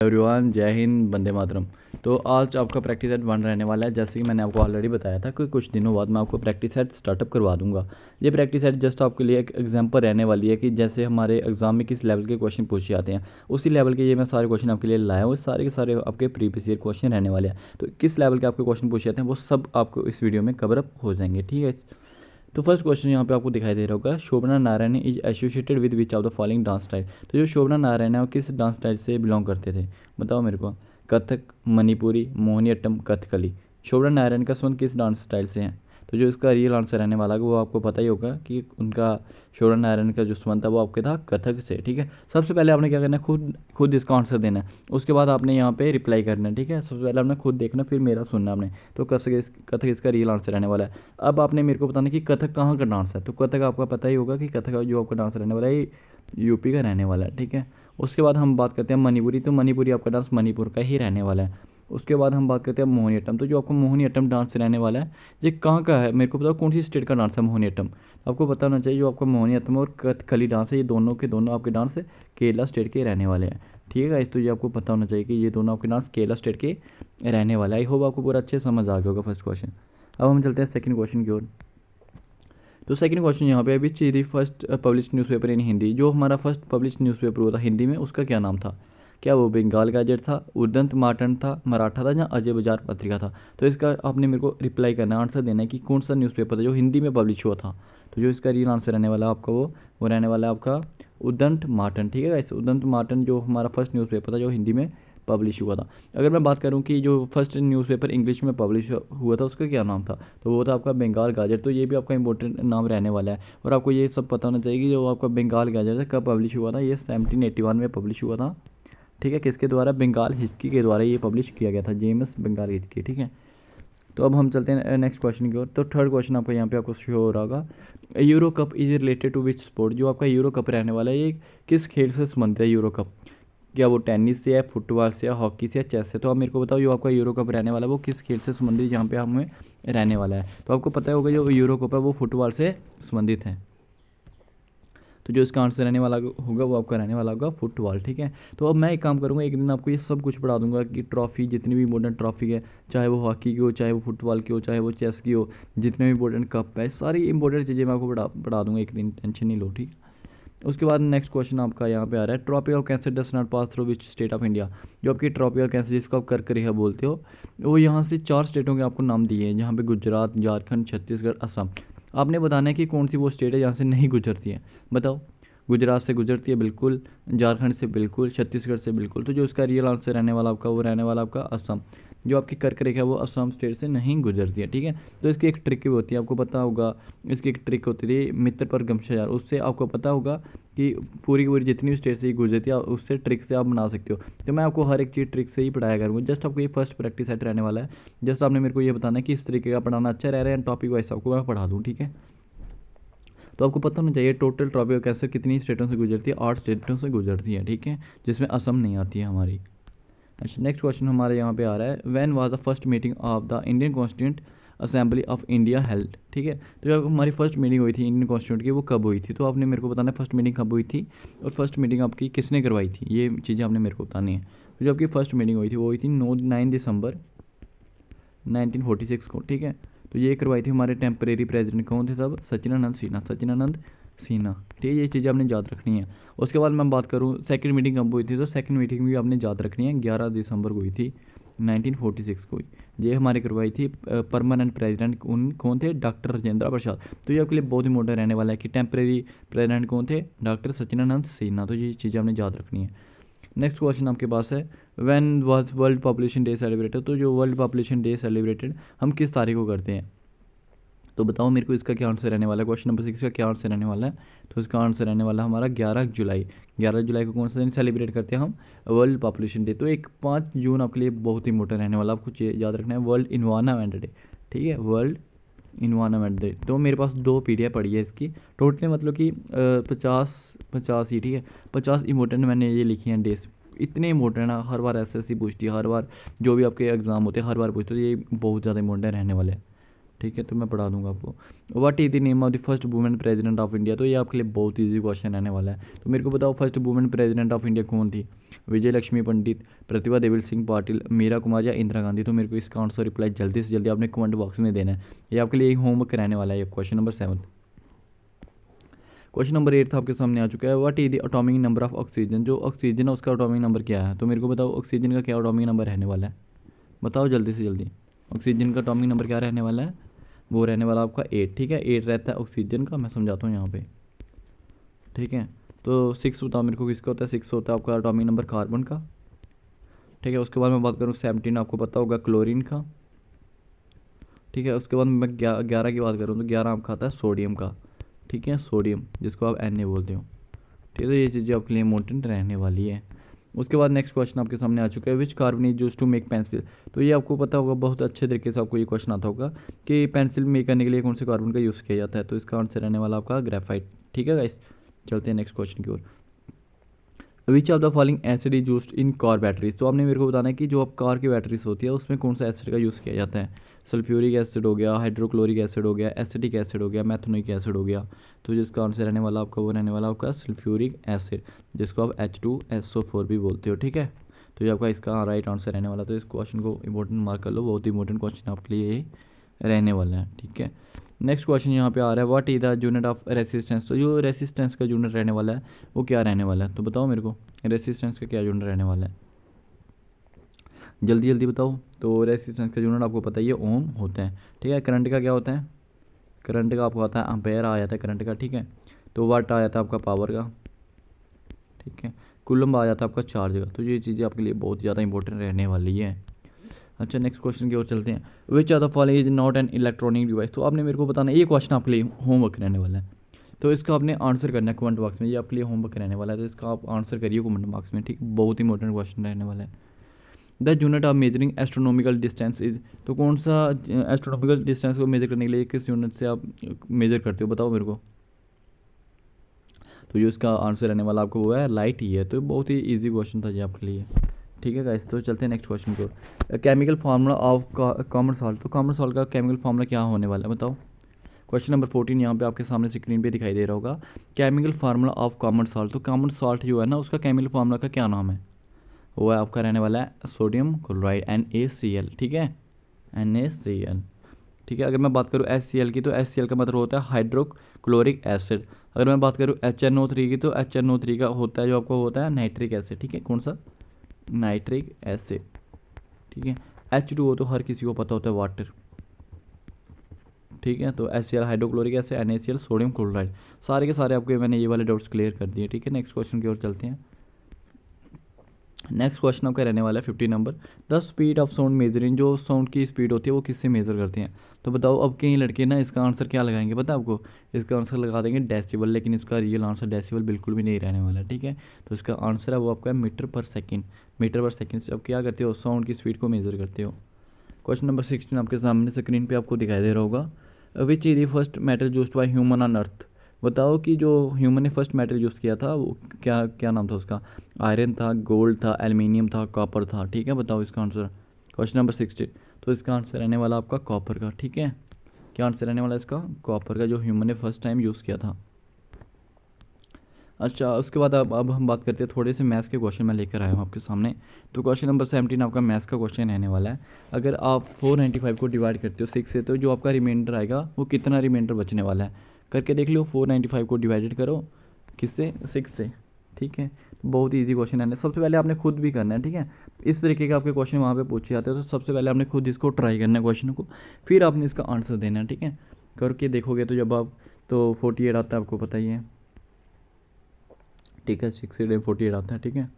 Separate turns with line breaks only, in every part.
Everyone, जय हिंद, वंदे मातरम। तो आज आपका प्रैक्टिस सेट 1 रहने वाला है। जैसे कि मैंने आपको ऑलरेडी बताया था कि कुछ दिनों बाद मैं आपको प्रैक्टिस सेट स्टार्टअप करवा दूंगा। ये प्रैक्टिस सेट जस्ट आपके लिए एक एग्जांपल रहने वाली है कि जैसे हमारे एग्जाम में किस लेवल के क्वेश्चन पूछे जाते हैं, उसी लेवल के ये मैं सारे क्वेश्चन आपके लिए लाया हूँ। सारे के सारे आपके प्रीवियस ईयर क्वेश्चन रहने वाले हैं। तो किस लेवल के आपके क्वेश्चन पूछे जाते हैं वो सब आपको इस वीडियो में कवर अप हो जाएंगे, ठीक है। तो फर्स्ट क्वेश्चन यहाँ पे आपको दिखाई दे रहा होगा, Shobhana Narayan is associated with which of the following dance style. तो जो शोभना नारायण है वो किस डांस स्टाइल से बिलोंग करते थे, बताओ मेरे को। कथक, मणिपुरी, मोहिनीअट्टम, कथकली। शोभना नारायण का संबंध किस डांस स्टाइल से है? तो जो इसका रियल आंसर रहने वाला है वो आपको पता ही होगा कि उनका शोभना नारायण का जो संबंध था वो आपके था कथक से, ठीक है। सबसे पहले आपने क्या करना है, खुद इसका आंसर देना है। उसके बाद आपने यहाँ पे रिप्लाई करना है, ठीक है। सबसे पहले आपने खुद देखना, फिर मेरा सुनना आपने। तो कथक इसका रियल आंसर रहने वाला है। अब आपने मेरे को बताना कि कथक कहाँ का डांस है। तो कथक आपका पता ही होगा कि कथक का जो आपका डांस रहने वाला है यूपी का रहने वाला है, ठीक है। उसके बाद हम बात करते हैं मणिपुरी। तो मणिपुरी आपका डांस मणिपुर का ही रहने वाला है। उसके बाद हम बात करते हैं मोहिनीअट्टम। तो जो आपको मोहिनीअट्टम डांस रहने वाला है ये कहाँ का है, मेरे को बताओ कौन सी स्टेट का डांस है मोहिनीअट्टम। आपको पता होना चाहिए जो आपका मोहिनीअट्टम और कथकली डांस है ये दोनों के दोनों आपके डांस केरला स्टेट के रहने वाले हैं, ठीक है गाइस। तो ये आपको पता होना चाहिए कि ये दोनों आपके डांस केरला स्टेट के रहने वाले हैं। आई होप आपको पूरा अच्छे समझ आ गया होगा फर्स्ट क्वेश्चन। अब हम चलते हैं सेकंड क्वेश्चन की ओर। तो सेकंड क्वेश्चन यहाँ पे which is the first publish newspaper इन हिंदी। जो हमारा फर्स्ट पब्लिश न्यूज़पेपर हुआ था हिंदी में उसका क्या नाम था? क्या वो बंगाल गैजेट था, उदंत मार्टन था, मराठा था या अजय बाजार पत्रिका था? तो इसका आपने मेरे को रिप्लाई करना है, आंसर देना है कि कौन सा न्यूज़पेपर था जो हिंदी में पब्लिश हुआ था। तो जो इसका रियल आंसर रहने वाला है आपका वो रहने वाला है आपका उदंत मार्टन, ठीक है। इस उदंत मार्टन जो हमारा फर्स्ट न्यूज़पेपर था जो हिंदी में पब्लिश हुआ था। अगर मैं बात करूं कि जो फर्स्ट न्यूज़पेपर इंग्लिश में पब्लिश हुआ था उसका क्या नाम था, तो वो था आपका बंगाल गैजेट। तो ये भी आपका इंपॉर्टेंट नाम रहने वाला है। और आपको ये सब पता होना चाहिए कि जो आपका बंगाल गैजेट है कब पब्लिश हुआ था। ये 1781 में पब्लिश हुआ था, ठीक है। किसके द्वारा? बंगाल हिस्ट्री के द्वारा ये पब्लिश किया गया था, जेम्स बंगाल हिस्ट्री, ठीक है। तो अब हम चलते हैं नेक्स्ट क्वेश्चन की ओर। तो थर्ड क्वेश्चन आपको यहाँ पे आपको शो हो रहा होगा, Euro cup is related to which sport. जो आपका यूरो कप रहने वाला है ये किस खेल से संबंधित है यूरो कप? क्या वो टेनिस से है, फुटबॉल से, या हॉकी से, या चेस से? तो आप मेरे को बताओ जो आपका यूरो कप रहने वाला है वो किस खेल से संबंधित यहाँ पे हमें रहने वाला है। तो आपको पता होगा जो यूरो कप है वो फुटबॉल से संबंधित है। तो जो इसका आंसर रहने वाला होगा वो आपका रहने वाला होगा फुटबॉल, ठीक है। तो अब मैं एक काम करूँगा, एक दिन आपको ये सब कुछ पढ़ा दूंगा कि ट्रॉफी जितनी भी इंपॉर्टेंट ट्रॉफी है, चाहे वो हॉकी की हो, चाहे वो फुटबॉल की हो, चाहे वो चेस की हो, जितने भी इंपॉर्टेंट कप है, सारी इंपॉर्टेंट चीज़ें मैं आपको पढ़ा दूंगा एक दिन, टेंशन नहीं लो, ठीक है। उसके बाद नेक्स्ट क्वेश्चन आपका यहाँ पे आ रहा है, trophy of cancer does not pass through which state of India. जो आपकी ट्रॉपी ऑफ कैंसर जिसको आप कर्क रेखा बोलते हो, वो यहाँ से 4 स्टेटों के आपको नाम दिए हैं, जहाँ पे गुजरात, झारखंड, छत्तीसगढ़, असम। आपने बताना है कि कौन सी वो स्टेट है जहाँ से नहीं गुजरती है, बताओ। गुजरात से गुजरती है बिल्कुल, झारखंड से बिल्कुल, छत्तीसगढ़ से बिल्कुल। तो जो इसका रियल आंसर रहने वाला आपका वो रहने वाला आपका असम। जो आपकी कर्क रेखा है वो असम स्टेट से नहीं गुजरती है, ठीक है। तो इसकी एक ट्रिक भी होती है, आपको पता होगा। इसकी एक ट्रिक होती थी मित्र पर गमशा, उससे आपको पता होगा कि पूरी की पूरी जितनी भी स्टेट से गुजरती है उससे ट्रिक से आप बना सकते हो। तो मैं आपको हर एक चीज़ ट्रिक से ही पढ़ाया करूँगा। जस्ट आपको ये फर्स्ट प्रैक्टिस सेट रहने वाला है। जस्ट आपने मेरे को ये बताना है कि इस तरीके का पढ़ाना अच्छा रह रहा है, टॉपिक वाइज आपको मैं पढ़ा दूँ, ठीक है। तो आपको पता होना चाहिए टोटल ट्रॉपी ऑफ कैंसर कितनी स्टेटों से गुजरती है, 8 स्टेटों से गुजरती है, ठीक है, जिसमें असम नहीं आती है हमारी। अच्छा, नेक्स्ट क्वेश्चन हमारे यहाँ पे आ रहा है, when was the first meeting of the Indian constituent assembly of India held, ठीक है। तो जब हमारी फर्स्ट मीटिंग हुई थी इंडियन कॉन्स्टिट्यूंट की वो कब हुई थी? तो आपने मेरे को बताना है फर्स्ट मीटिंग कब हुई थी और फर्स्ट मीटिंग आपकी किसने करवाई थी, ये चीज़ें आपने मेरे को बतानी है। तो जो आपकी फर्स्ट मीटिंग हुई थी वो हुई थी 9 दिसंबर 1946 को, ठीक है। तो ये करवाई थी हमारे टेम्परेरी प्रेसिडेंट कौन थे तब? सचिदानंद सिन्हा, सचिदानंद सिन्हा, ठीक है। ये चीज़ें आपने याद रखनी है। उसके बाद मैं बात करूँ सेकंड मीटिंग कब हुई थी, तो सेकंड मीटिंग भी आपने याद रखनी है, 11 दिसंबर को हुई थी 1946 को। ये हमारी करवाई थी परमानेंट प्रेसिडेंट उन कौन थे? डॉक्टर राजेंद्र प्रसाद। तो ये आपके लिए बहुत इंपॉर्टेंट रहने वाला है कि टेम्परेरी प्रेसिडेंट कौन थे? डॉक्टर सचिदानंद सिन्हा। तो ये चीज़ें आपने याद रखनी है। नेक्स्ट क्वेश्चन आपके पास है, when was world population day celebrated. तो जो वर्ल्ड पॉपुलेशन डे सेलिब्रेटेड हम किस तारीख को करते हैं? तो बताओ मेरे को इसका क्या आंसर रहने वाला है। क्वेश्चन नंबर 6 का क्या आंसर रहने वाला है? तो इसका आंसर रहने वाला हमारा 11 जुलाई। 11 जुलाई को कौन सा दिन सेलिब्रेट करते हैं हम? World population day. तो एक 5 जून आपके लिए बहुत इंपॉर्टेंट रहने वाला, आपको याद रखना है, वर्ल्ड इन्वायरमेंट डे, ठीक है, वर्ल्ड इन्वायरमेंट डे। तो मेरे पास 2 पीडीएफ पड़ी है इसकी, टोटल मतलब कि 50 ही, ठीक है। 50 इंपॉर्टेंट मैंने ये लिखी हैं डेज, इतने इंपॉर्टेंट है, हर बार एसएससी पूछती है, हर बार जो भी आपके एग्जाम होते हैं हर बार पूछते हैं, तो ये बहुत ज़्यादा इंपॉर्टेंट रहने वाले हैं। ठीक है, तो मैं पढ़ा दूंगा आपको। What is the name of the first women president of India, तो ये आपके लिए बहुत ईजी क्वेश्चन रहने वाला है। तो मेरे को बताओ first women president of India कौन थी? विजय लक्ष्मी पंडित, प्रतिभा देवी सिंह पाटिल, मीरा कुमार या इंदिरा गांधी? तो मेरे को इसका आंसर रिप्लाई जल्दी से जल्दी आपने कमेंट बॉक्स में देना है। ये आपके लिए होमवर्क रहने वाला है। Question number 7। क्वेश्चन नंबर 8 आपके सामने आ चुका है। What is the atomic number of oxygen, जो ऑक्सीजन है उसका एटॉमिक नंबर क्या है? तो मेरे को बताओ ऑक्सीजन का क्या एटॉमिक नंबर रहने वाला है, बताओ जल्दी से जल्दी। ऑक्सीजन का एटॉमिक नंबर क्या रहने वाला है? वो रहने वाला आपका 8। ठीक है, 8 रहता है ऑक्सीजन का, मैं समझाता हूँ यहाँ पे। ठीक है, तो 6 बताओ मेरे को किसका होता है? 6 होता है आपका एटॉमिक नंबर कार्बन का। ठीक है, उसके बाद मैं बात करूँ 17, आपको पता होगा क्लोरीन का। ठीक है, उसके बाद मैं 11 की बात करूँ तो 11 आपका आता है सोडियम का। ठीक है, सोडियम जिसको आप Na बोलते हो। ठीक है, तो ये चीज़ें आपके लिए इंपॉर्टेंट रहने वाली है। उसके बाद नेक्स्ट क्वेश्चन आपके सामने आ चुका है। Which carbon is use to make pencil, तो ये आपको पता होगा, बहुत अच्छे तरीके से आपको ये क्वेश्चन आता होगा कि पेंसिल मेक करने के लिए कौन से कार्बन का यूज़ किया जाता है? तो इसका आंसर रहने वाला आपका ग्रेफाइट। ठीक है गाइस, चलते हैं नेक्स्ट क्वेश्चन की ओर। Which of the following acid is used in car batteries, तो आपने मेरे को बताना है कि जो आप कार की बैटरीज होती है उसमें कौन सा एसिड का यूज़ किया जाता है? सल्फ्यूरिक एसिड हो गया, हाइड्रोक्लोरिक एसिड हो गया, एसिटिक एसिड हो गया, मैथनोइक एसिड हो गया। तो जिसका आंसर रहने वाला आपका वो रहने वाला आपका सल्फ्यूरिक एसिड, जिसको आप H2SO4 भी बोलते हो। ठीक है, तो ये आपका इसका राइट आंसर रहने वाला। तो इस क्वेश्चन को इंपॉर्टेंट मार्क कर लो, बहुत ही इंपॉर्टेंट क्वेश्चन आपके लिए ये रहने वाला है। ठीक है, नेक्स्ट क्वेश्चन यहाँ पे आ रहा है। What is the unit of resistance, तो जो रेसिस्टेंस का यूनिट रहने वाला है वो क्या रहने वाला है? तो बताओ मेरे को रेसिस्टेंस का क्या यूनिट रहने वाला है, जल्दी जल्दी बताओ। तो रेसिस्टेंस का यूनिट आपको पता ही है, ओम होता है। ठीक है, करंट का क्या होता है? करंट का आपको आता है एम्पेयर आ जाता है करंट का। ठीक है, तो वाट आ जाता है आपका पावर का। ठीक है, कूलम्ब आ जाता है आपका चार्ज का। तो ये चीज़ें आपके लिए बहुत ज़्यादा इंपॉर्टेंट रहने वाली है। अच्छा, नेक्स्ट क्वेश्चन की ओर चलते हैं। Which are the following is not an electronic device, तो आपने मेरे को बताना है, ये क्वेश्चन आपके लिए होमवर्क रहने वाला है। तो इसका आपने आंसर करना है कमेंट बॉक्स में, ये आपके लिए होमवर्क रहने वाला है। तो इसका आप आंसर करिए कमेंट बॉक्स में। ठीक, बहुत इंपॉर्टेंट क्वेश्चन रहने वाला है। The unit of measuring astronomical distance is, तो कौन सा एस्ट्रोनॉमिकल डिस्टेंस को मेजर करने के लिए किस यूनिट से आप मेजर करते हो, बताओ मेरे को। तो जो इसका आंसर रहने वाला आपको वो है लाइट ही है। तो बहुत ही ईजी क्वेश्चन था ये आपके लिए। ठीक है गाइस, तो चलते हैं नेक्स्ट क्वेश्चन की ओर। Chemical formula of common salt, तो कॉमन सॉल्ट का केमिकल फार्मूला क्या होने वाला है, बताओ। क्वेश्चन नंबर 14 यहाँ पे आपके सामने स्क्रीन पे दिखाई दे रहा होगा। Chemical formula of common salt, तो कॉमन सॉल्ट जो है ना उसका केमिकल फार्मूला का क्या नाम है? वो है आपका रहने वाला है सोडियम क्लोराइड, NaCl। ठीक है, NaCl। ठीक है, अगर मैं बात करूँ HCl की, तो HCl का मतलब होता है हाइड्रोक्लोरिक एसिड। अगर मैं बात करूँ HNO3 की, तो HNO3 का होता है जो आपको होता है नाइट्रिक एसिड। ठीक है, कौन सा? Nitric acid. ठीक है, H2O तो हर किसी को पता होता है वाटर। ठीक है, तो HCl hydrochloric acid, NaCl sodium chloride. सारे के सारे आपके मैंने ये वाले डाउट्स क्लियर कर दिए। ठीक है, नेक्स्ट क्वेश्चन की ओर चलते हैं। नेक्स्ट क्वेश्चन आपका रहने वाला है 50 number. The speed of sound measuring, जो साउंड की स्पीड होती है वो किससे मेजर करते हैं? तो बताओ, अब कई लड़के ना इसका आंसर क्या लगाएंगे पता है आपको? इसका आंसर लगा देंगे डेसिबल, लेकिन इसका रियल आंसर डेसिबल बिल्कुल भी नहीं रहने वाला। ठीक है, तो इसका आंसर है वो आपका मीटर पर सेकेंड। मीटर पर सेकेंड से अब क्या करते हो, साउंड की स्पीड को मेजर करते हो। क्वेश्चन नंबर 16 आपके सामने स्क्रीन पे आपको दिखाई दे रहा होगा। Which is the first metal used by human on earth, बताओ कि जो ह्यूमन ने फर्स्ट मेटल यूज़ किया था वो क्या क्या नाम था उसका? आयरन था, गोल्ड था, एल्युमिनियम था, कॉपर था। ठीक है, बताओ इसका आंसर। क्वेश्चन नंबर 16, तो इसका आंसर रहने वाला आपका कॉपर का। ठीक है, क्या आंसर रहने वाला इसका? कॉपर का, जो ह्यूमन ने फर्स्ट टाइम यूज़ किया था। अच्छा, उसके बाद अब हम बात करते हैं थोड़े से मैथ्स के क्वेश्चन मैं लेकर आया हूँ आपके सामने। तो क्वेश्चन नंबर 17 आपका मैथ्स का क्वेश्चन रहने वाला है। अगर आप 495 को डिवाइड करते हो 6 से, तो जो आपका रिमाइंडर आएगा वो कितना रिमाइंडर बचने वाला है? करके देख लो। 495 को डिवाइडेड करो किससे? 6 से। ठीक है, बहुत ही ईजी क्वेश्चन है। सबसे पहले आपने खुद भी करना है। ठीक है, इस तरीके के आपके क्वेश्चन वहाँ पे पूछे जाते हैं, तो सबसे पहले आपने खुद इसको ट्राई करना है क्वेश्चन को, फिर आपने इसका आंसर देना है। ठीक है, करके देखोगे तो जब आप, तो 48 आता है, आपको पता ही है। ठीक है, 6 से 48 आता है। ठीक है,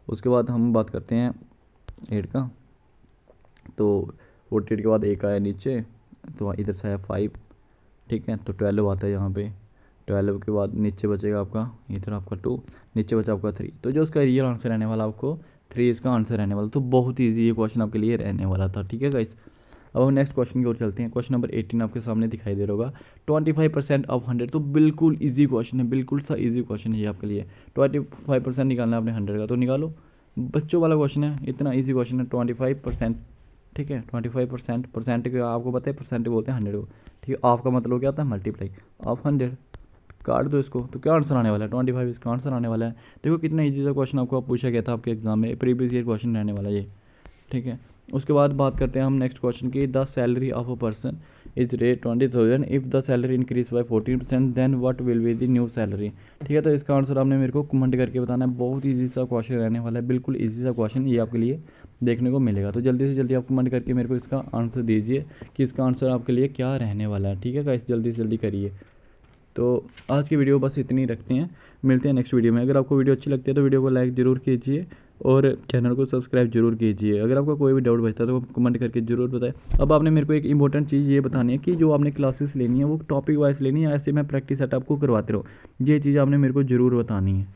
उसके बाद हम बात करते हैं 8 का। तो 48 के बाद एक आया नीचे, तो इधर से आया 5। ठीक है, तो 12 आता है यहाँ पे। 12 के बाद नीचे बचेगा आपका, इधर आपका 2, नीचे बचा आपका 3। तो जो उसका रियल आंसर रहने वाला आपको 3 इसका आंसर रहने वाला। तो बहुत ईजी ये क्वेश्चन आपके लिए रहने वाला था। ठीक है गाइस, अब हम नेक्स्ट क्वेश्चन की ओर चलते हैं। क्वेश्चन नंबर 18 आपके सामने दिखाई दे रहा होगा। 25% ऑफ 100, तो बिल्कुल ईजी क्वेश्चन है, बिल्कुल सा ईजी क्वेश्चन है ये आपके लिए। 25% निकालना है आपने 100 का, तो निकालो। बच्चों वाला क्वेश्चन है, इतना ईजी क्वेश्चन है। 25% ठीक है। 25%, परसेंट का आपको पता है, परसेंट बोलते हैं 100 को, ठीक है। ऑफ का मतलब क्या होता है, मल्टीप्लाई ऑफ 100, काट दो इसको, तो क्या आंसर आने वाला है 25, इसका आंसर आने वाला है। देखो कितना ईजी सा क्वेश्चन आपको पूछा गया था आपके एग्जाम में, प्रीवियस ईयर क्वेश्चन रहने वाला ये, ठीक है। उसके बाद बात करते हैं हम नेक्स्ट क्वेश्चन की, the salary of a person is rate 20,000, if the salary increase by 14% then what will be the new salary, ठीक है। तो इसका आंसर आपने मेरे को कमेंट करके बताना है, बहुत ईजी सा क्वेश्चन रहने वाला है, बिल्कुल ईजी सा क्वेश्चन ये आपके लिए देखने को मिलेगा। तो जल्दी से जल्दी आप कमेंट करके मेरे को इसका आंसर दीजिए कि इसका आंसर आपके लिए क्या रहने वाला है, ठीक है गाइस, जल्दी से जल्दी करिए। तो आज की वीडियो बस इतनी रखते हैं, मिलते हैं नेक्स्ट वीडियो में। अगर आपको वीडियो अच्छी लगती है तो वीडियो को लाइक ज़रूर कीजिए और चैनल को सब्सक्राइब जरूर कीजिए। अगर आपका कोई भी डाउट बचता है तो कमेंट करके ज़रूर बताएं। अब आपने मेरे को एक इंपॉर्टेंट चीज़ ये बतानी है कि जो आपने क्लासेस लेनी है वो टॉपिक वाइज लेनी है, ऐसे मैं प्रैक्टिस सेट आपको करवाते रहो, ये चीज़ आपने मेरे को ज़रूर बतानी है।